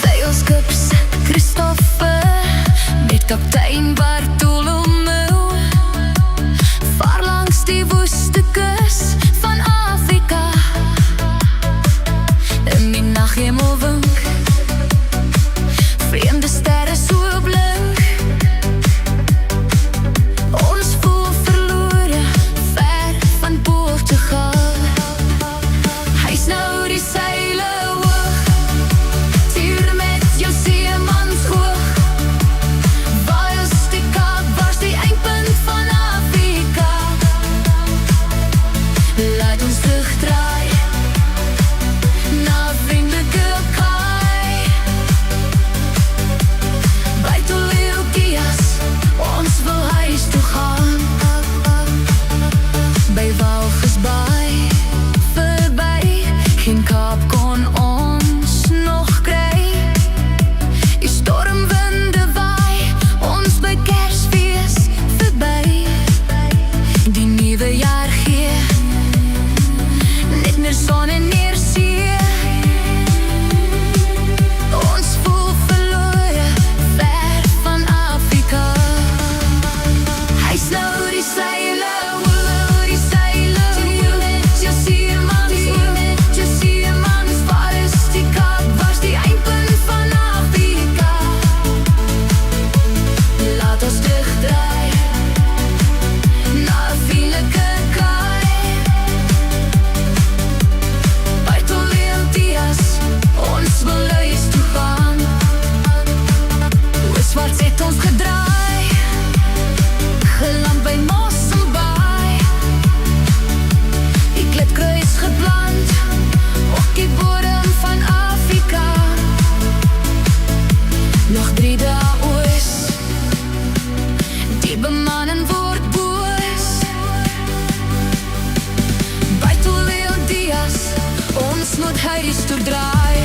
Seilskips Christopher met kaptein Bartholomew vaar langs die woeste kus van Afrika. In die naghemel wink vreemde sterre so blink. Ons voel verlore ver van Portugal. Hy's nou die seile hoog, stuur met jou seemans hoog. Waar is die Kaap, waar's die eindpunt van Afrika? Laat ons terugdraai na vriendelike kaai. Buite Leeuwkias, ons wil huis toe gaan. By Walvisbaai verby, geen Kaap kon ons nog kry. Die stormwinde waai ons by Kersfees verby. Die nuwe jaar gee net meer son en meer see. Ons voel verlore ver van Afrika. Hy's nou die seile hoog, die seile met jou seemans hoog, met jou seemans. Waar is die Kaap, waar's die eindpunt van Afrika? Laat ons terugdraai na 'n vriendelike kaai. Buite Leeuwkias, ons wil huis toe gaan. Ooswaarts het ons gedraai, geland by Mosselbaai. Die klitkruis geplant op die bodem van Afrika. Nog 3 dae oos, die bemanning word boos. Buite Leeuwkias, ons moet huis toe draai.